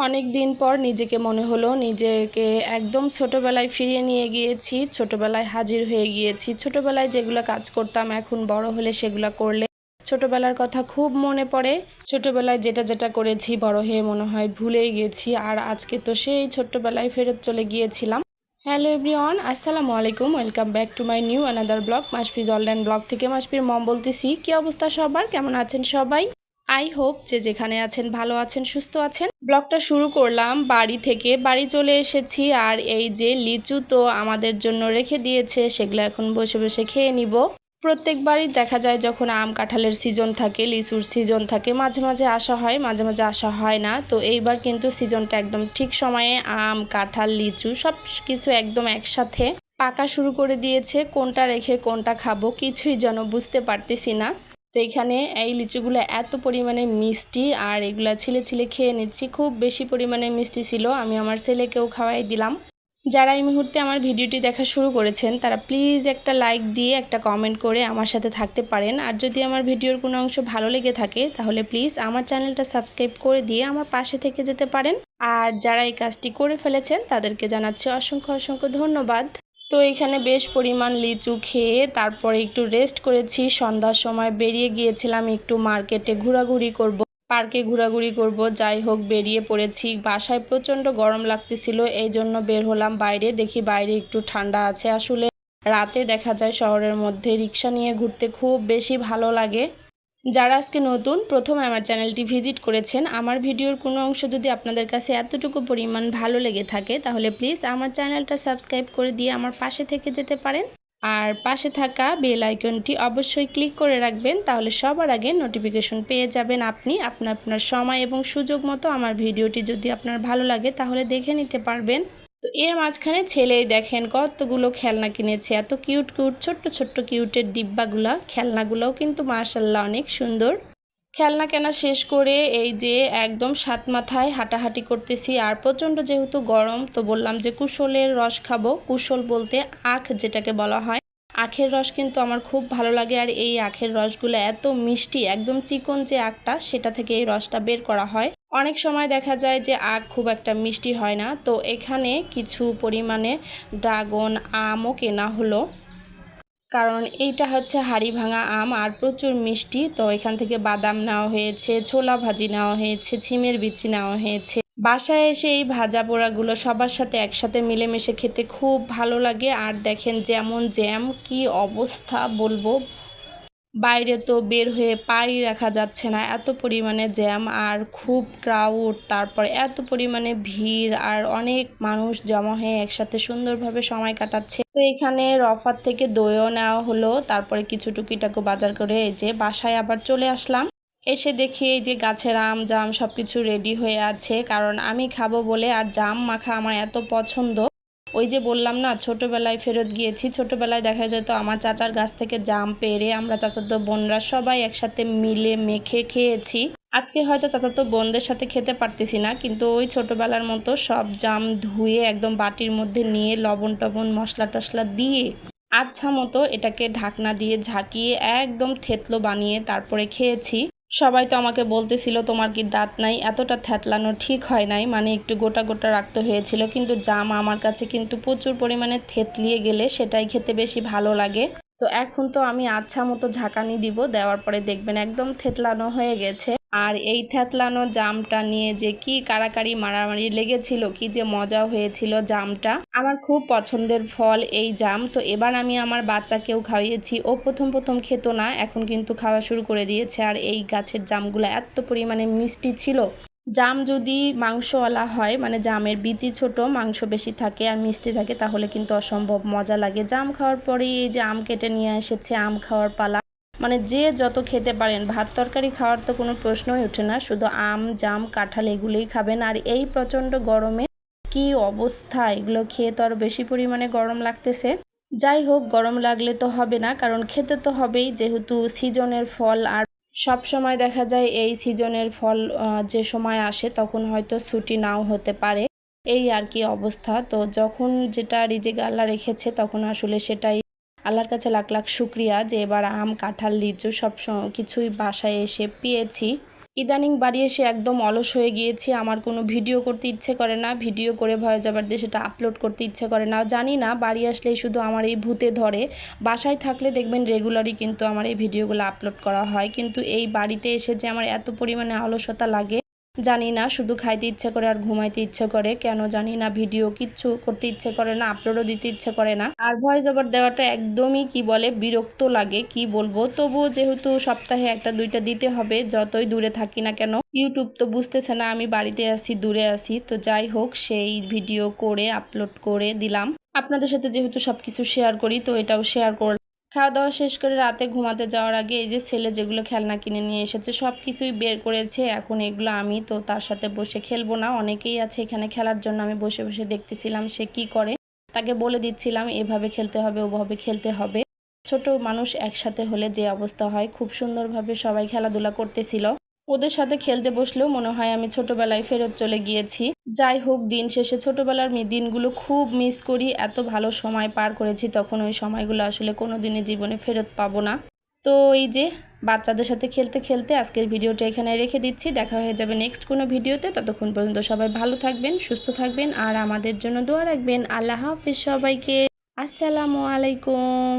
অনেক দিন পর নিজেকে মনে হলো নিজেকে একদম ছোটবেলায় ফিরিয়ে নিয়ে গিয়েছি, ছোটবেলায় হাজির হয়ে গিয়েছি। ছোটবেলায় যেগুলো কাজ করতাম এখন বড় হলে সেগুলো করলে ছোটবেলার কথা খুব মনে পড়ে। ছোটবেলায় যেটা যেটা করেছি বড় হয়ে মনে হয় ভুলেই গেছি, আর আজকে তো সেই ছোট্টবেলায় ফেরত চলে গিয়েছিলাম। হ্যালো এভরিওয়ান, আসসালামু আলাইকুম, welcome back to my new another blog. Masfiz online blog থেকে মাসফির মম বলতেছি। কি অবস্থা সবার, কেমন আছেন সবাই? আই হোপ যে যেখানে আছেন ভালো আছেন, সুস্থ আছেন। ব্লগটা শুরু করলাম বাড়ি থেকে। বাড়ি চলে এসেছি, আর এই যে লিচু তো আমাদের জন্য রেখে দিয়েছে, সেগুলো এখন বসে বসে খেয়ে নিব। প্রত্যেকবারই দেখা যায় যখন আম কাঁঠালের সিজন থাকে, লিচুর সিজন থাকে, মাঝে মাঝে আসা হয়, মাঝে মাঝে আসা হয় না। তো এইবার কিন্তু সিজনটা একদম ঠিক সময়ে আম কাঁঠাল লিচু সব কিছু একদম একসাথে পাকা শুরু করে দিয়েছে। কোনটা রেখে কোনটা খাবো কিছুই যেন বুঝতে পারতেছি না। তো এখানে এই লিচুগুলো এত পরিমাণে মিষ্টি, আর এগুলা ছিলে ছিলে খেয়ে নিচ্ছি। খুব বেশি পরিমাণে মিষ্টি ছিল, আমি আমার ছেলেকেও খাওয়াই দিলাম। যারা এই মুহূর্তে আমার ভিডিওটি দেখা শুরু করেছেন তারা প্লিজ একটা লাইক দিয়ে একটা কমেন্ট করে আমার সাথে থাকতে পারেন। আর যদি আমার ভিডিওর কোনো অংশ ভালো লেগে থাকে তাহলে প্লিজ আমার চ্যানেলটা সাবস্ক্রাইব করে দিয়ে আমার পাশে থেকে যেতে পারেন। আর যারা এই কাজটি করে ফেলেছেন তাদেরকে জানাচ্ছি অসংখ্য অসংখ্য ধন্যবাদ। তো এখানে বেশ পরিমাণ লিচু খেয়ে তারপরে একটু রেস্ট করেছি। সন্ধ্যার সময় বেরিয়ে গিয়েছিলাম একটু মার্কেটে ঘোরাঘুরি করব, পার্কে ঘোরাঘুরি করব। যাই হোক বেরিয়ে পড়েছি। বাসায় প্রচণ্ড গরম লাগতেছিল, এই জন্য বের হলাম বাইরে। দেখি বাইরে একটু ঠান্ডা আছে। আসলে রাতে দেখা যায় শহরের মধ্যে রিক্সা নিয়ে ঘুরতে খুব বেশি ভালো লাগে। যারা আজকে নতুন প্রথম আমার চ্যানেলটি ভিজিট করেছেন, আমার ভিডিওর কোনো অংশ যদি আপনাদের কাছে এতটুকু পরিমাণ ভালো লেগে থাকে তাহলে প্লিজ আমার চ্যানেলটা সাবস্ক্রাইব করে দিয়ে আমার পাশে থেকে যেতে পারেন। আর পাশে থাকা বেল আইকনটি অবশ্যই ক্লিক করে রাখবেন, তাহলে সবার আগে নোটিফিকেশন পেয়ে যাবেন আপনি। আপনার সময় এবং সুযোগ মতো আমার ভিডিওটি যদি আপনার ভালো লাগে তাহলে দেখে নিতে পারবেন। তো এর মাঝখানে ছেলেই দেখেন কতগুলো খেলনা কিনেছে, এত কিউট কিউট ছোট্ট ছোট্ট কিউটের ডিব্বাগুলা। খেলনাগুলোও কিন্তু মাশাআল্লাহ অনেক সুন্দর। খেলনা কেনা শেষ করে এই যে একদম সাত মাথায় হাঁটাহাঁটি করতেছি। আর প্রচণ্ড যেহেতু গরম, তো বললাম যে কুশলের রস খাবো। কুশল বলতে আখ যেটাকে বলা হয়, আখের রস কিন্তু আমার খুব ভালো লাগে। আর এই আখের রসগুলো এত মিষ্টি, একদম চিকন যে আখটা সেটা থেকে এই রসটা বের করা হয়। অনেক সময় দেখা যায় যে আখ খুব একটা মিষ্টি হয় না, তো এখানে কিছু পরিমাণে ড্রাগন আমও কেনা হলো, কারণ এইটা হচ্ছে হাড়ি ভাঙা আম আর প্রচুর মিষ্টি। তো এখান থেকে বাদাম নেওয়া হয়েছে, ছোলা ভাজি নেওয়া হয়েছে, ছিমের বিচি নেওয়া হয়েছে। বাসায় এসে এই ভাজা পোড়াগুলো সবার সাথে একসাথে মিলেমিশে খেতে খুব ভালো লাগে। আর দেখেন যেমন জ্যাম, কি অবস্থা বলবো, বাইরে তো বের হয়ে পাই রাখা যাচ্ছে না, এত পরিমাণে জ্যাম আর খুব ক্রাউড। তারপর এত পরিমাণে ভিড় আর অনেক মানুষ জমা হয়ে একসাথে সুন্দরভাবে সময় কাটাচ্ছে। তো এখানে রফার থেকে দইও নেওয়া হলো, তারপরে কিছু টুকিটাকু বাজার করে এই যে বাসায় আবার চলে আসলাম। এসে দেখি এই যে গাছের আম জাম সবকিছু রেডি হয়ে আছে, কারণ আমি খাবো বলে। আর জাম মাখা আমার এত পছন্দ। ওই যে বললাম না ছোটবেলায় ফেরত গিয়েছি, ছোটবেলায় দেখা যেত আমার চাচার গাছ থেকে জাম পেড়ে আমরা চাচাতো বোনরা সবাই একসাথে মিলে মেখে খেয়েছি। আজকে হয়তো চাচাতো বোনদের সাথে খেতে পারতেছি না, কিন্তু ওই ছোটবেলার মতো সব জাম ধুয়ে একদম বাটির মধ্যে নিয়ে লবণ টবণ মশলা টশলা দিয়ে আচ্ছা মতো এটাকে ঢাকনা দিয়ে ঝাঁকিয়ে একদম থেতলো বানিয়ে তারপরে খেয়েছি। সবাই তো আমাকে বলতেছিল তোমার কি দাঁত নাই, এতটা থ্যাতলানো ঠিক হয় নাই, মানে একটু গোটা গোটা রাখতে হয়েছিল। কিন্তু জাম আমার কাছে কিন্তু প্রচুর পরিমাণে থেতলিয়ে গেলে সেটাই খেতে বেশি ভালো লাগে। তো এখন তো আমি আচ্ছা মতো ঝাঁকানি দিব, দেওয়ার পরে দেখবেন একদম থেতলানো হয়ে গেছে। আর এই থেতলানো জামটা নিয়ে যে কি কাড়াকাড়ি মারামারি লেগেছিল, কি যে মজা হয়েছিল। জামটা আমার খুব পছন্দের ফল এই জাম। তো এবার আমি আমার বাচ্চাকেও খাইয়েছি, ও প্রথম প্রথম খেত না, এখন কিন্তু খাওয়া শুরু করে দিয়েছে। আর এই গাছের জামগুলো এত পরিমাণে মিষ্টি ছিল। জাম যদি মাংসওয়ালা হয়, মানে জামের বিচি ছোট মাংস বেশি থাকে আর মিষ্টি থাকে, তাহলে কিন্তু অসম্ভব মজা লাগে। জাম খাওয়ার পরেই এই যে আম কেটে নিয়ে এসেছে, আম খাওয়ার পালা। মানে যে যত খেতে পারেন, ভাত তরকারি খাওয়ার তো কোনো প্রশ্নই ওঠে না, শুধু আম জাম কাঁঠাল এগুলোই খাবেন। আর এই প্রচণ্ড গরমে কি অবস্থা, এগুলো খেয়ে তো আরও বেশি পরিমাণে গরম লাগতেছে। যাই হোক, গরম লাগলে তো হবে না, কারণ খেতে তো হবেই, যেহেতু সিজনের ফল। আর সব সময় দেখা যায় এই সিজনের ফল যে সময় আসে তখন হয়তো ছুটি নাও হতে পারে, এই আর কি অবস্থা। তো যখন যেটা রিজিকে আল্লাহ রেখেছে তখন আসলে সেটাই আল্লাহর কাছে লাখ লাখ শুক্রিয়া যে এবার আম কাঁঠাল লিচু সব কিছুই বাসায় এসে পেয়েছি। ইদানিং বাড়ি এসে একদম অলস হয়ে গিয়েছি। আমার কোনো ভিডিও করতে ইচ্ছে করে না, ভিডিও করে ভয়েস ওভার দিয়ে সেটা আপলোড করতে ইচ্ছে করে না। জানি না বাড়ি আসলেই শুধু আমার এই ভূতে ধরে। বাসায় থাকলে দেখবেন রেগুলারই কিন্তু আমার এই ভিডিওগুলো আপলোড করা হয়, কিন্তু এই বাড়িতে এসে যে আমার এত পরিমাণে অলসতা লাগে জানি না, শুধু খাইতে ইচ্ছে করে আর ঘুমাইতে ইচ্ছে করে, কেন জানি না। ভিডিও কিচ্ছু করতে ইচ্ছে করে না, আপলোডও দিতে ইচ্ছে করে না। আর ভয়েস ওভার দেওয়াটা একদমই কি বলে বিরক্ত লাগে, কি বলবো। তবুও যেহেতু সপ্তাহে একটা দুইটা দিতে হবে, যতই দূরে থাকি না কেন। ইউটিউব তো বুঝতেছে না আমি বাড়িতে আছি দূরে আছি, তো যাই হোক সেই ভিডিও করে আপলোড করে দিলাম। আপনাদের সাথে যেহেতু সবকিছু শেয়ার করি, তো এটাও শেয়ার করলাম। খাওয়া দাওয়া শেষ করে রাতে ঘুমাতে যাওয়ার আগে এই যে ছেলে যেগুলো খেলনা কিনে নিয়ে এসেছে সব কিছুই বের করেছে। এখন এগুলো আমি তো তার সাথে বসে খেলবো না, অনেকেই আছে এখানে খেলার জন্য। আমি বসে বসে দেখতেছিলাম সে কি করে, তাকে বলে দিচ্ছিলাম এভাবে খেলতে হবে ওভাবে খেলতে হবে। ছোট মানুষ একসাথে হলে যে অবস্থা হয়, খুব সুন্দরভাবে সবাই খেলাধুলা করতেছিল। ওদের সাথে খেলতে বসলেও মনে হয় আমি ছোটবেলায় ফেরত চলে গিয়েছি। যাই হোক, দিন শেষে ছোটবেলার দিনগুলো খুব মিস করি। এত ভালো সময় পার করেছি, তখন ওই সময়গুলো আসলে কোনোদিনই জীবনে ফেরত পাবো না। তো এই যে বাচ্চাদের সাথে খেলতে খেলতে আজকের ভিডিওটা এখানে রেখে দিচ্ছি। দেখা হয়ে যাবে নেক্সট কোনো ভিডিওতে। ততক্ষণ পর্যন্ত সবাই ভালো থাকবেন, সুস্থ থাকবেন আর আমাদের জন্য দোয়া রাখবেন। আল্লাহ হাফেজ সবাইকে। আসসালামু আলাইকুম।